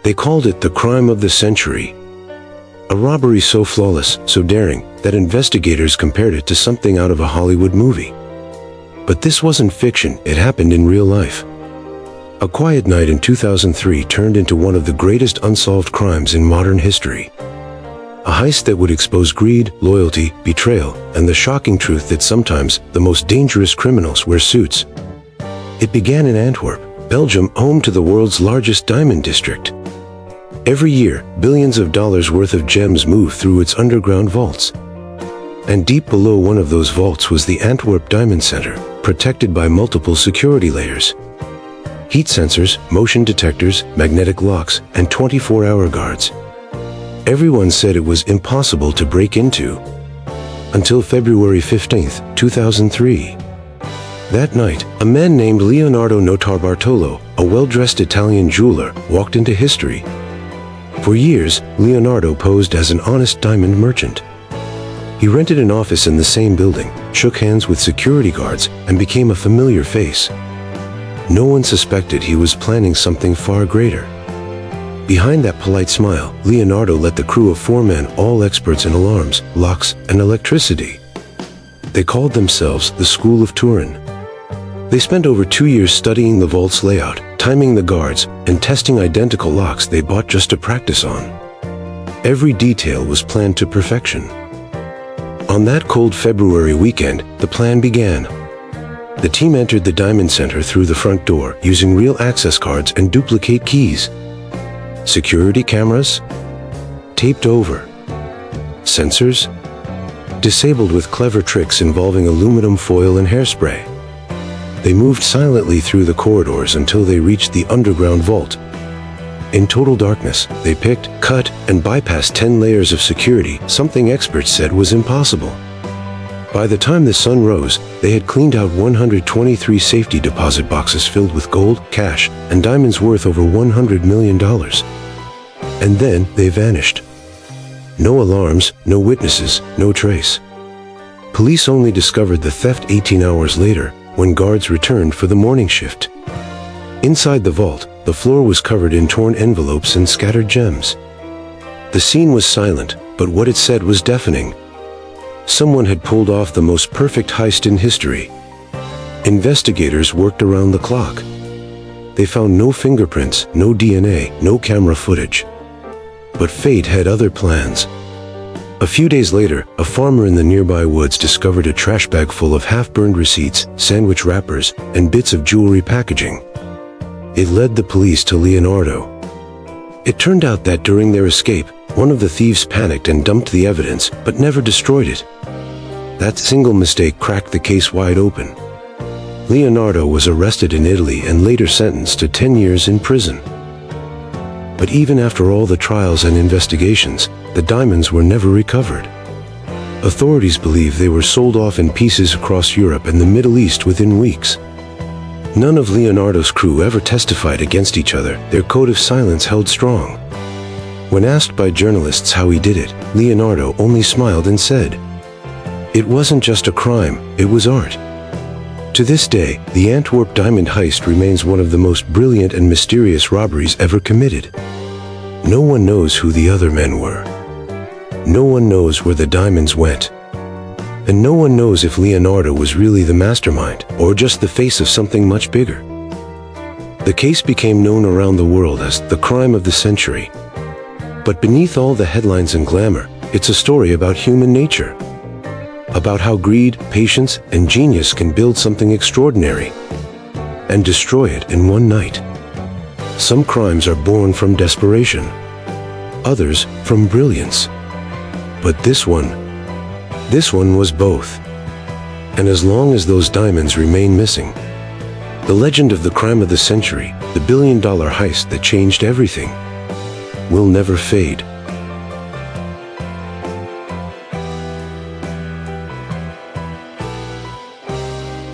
They called it the crime of the century. A robbery so flawless, so daring, that investigators compared it to something out of a Hollywood movie. But this wasn't fiction, it happened in real life. A quiet night in 2003 turned into one of the greatest unsolved crimes in modern history. A heist that would expose greed, loyalty, betrayal, and the shocking truth that sometimes the most dangerous criminals wear suits. It began in Antwerp, Belgium, home to the world's largest diamond district. Every year, billions of dollars worth of gems move through its underground vaults. And deep below one of those vaults was the Antwerp Diamond Center, protected by multiple security layers. Heat sensors, motion detectors, magnetic locks, and 24-hour guards. Everyone said it was impossible to break into. Until February 15, 2003. That night, a man named Leonardo Notarbartolo, a well-dressed Italian jeweler, walked into history. For years, Leonardo posed as an honest diamond merchant. He rented an office in the same building, shook hands with security guards, and became a familiar face. No one suspected he was planning something far greater. Behind that polite smile, Leonardo led the crew of 4 men, all experts in alarms, locks, and electricity. They called themselves the School of Turin. They spent over 2 years studying the vault's layout, timing the guards, and testing identical locks they bought just to practice on. Every detail was planned to perfection. On that cold February weekend, the plan began. The team entered the Diamond Center through the front door using real access cards and duplicate keys. Security cameras? Taped over. Sensors? Disabled with clever tricks involving aluminum foil and hairspray. They moved silently through the corridors until they reached the underground vault. In total darkness, they picked, cut, and bypassed 10 layers of security, something experts said was impossible. By the time the sun rose, they had cleaned out 123 safety deposit boxes filled with gold, cash, and diamonds worth over $100 million. And then they vanished. No alarms, no witnesses, no trace. Police only discovered the theft 18 hours later, when guards returned for the morning shift. Inside the vault, the floor was covered in torn envelopes and scattered gems. The scene was silent, but what it said was deafening. Someone had pulled off the most perfect heist in history. Investigators worked around the clock. They found no fingerprints, no DNA, no camera footage. But fate had other plans. A few days later, a farmer in the nearby woods discovered a trash bag full of half-burned receipts, sandwich wrappers, and bits of jewelry packaging. It led the police to Leonardo. It turned out that during their escape, one of the thieves panicked and dumped the evidence, but never destroyed it. That single mistake cracked the case wide open. Leonardo was arrested in Italy and later sentenced to 10 years in prison. But even after all the trials and investigations, the diamonds were never recovered. Authorities believe they were sold off in pieces across Europe and the Middle East within weeks. None of Leonardo's crew ever testified against each other, their code of silence held strong. When asked by journalists how he did it, Leonardo only smiled and said, "It wasn't just a crime, it was art." To this day, the Antwerp Diamond Heist remains one of the most brilliant and mysterious robberies ever committed. No one knows who the other men were. No one knows where the diamonds went. And no one knows if Leonardo was really the mastermind, or just the face of something much bigger. The case became known around the world as the crime of the century. But beneath all the headlines and glamour, it's a story about human nature. About how greed, patience, and genius can build something extraordinary and destroy it in one night. Some crimes are born from desperation, others from brilliance. But this one was both. And as long as those diamonds remain missing, the legend of the crime of the century, the billion-dollar heist that changed everything, will never fade.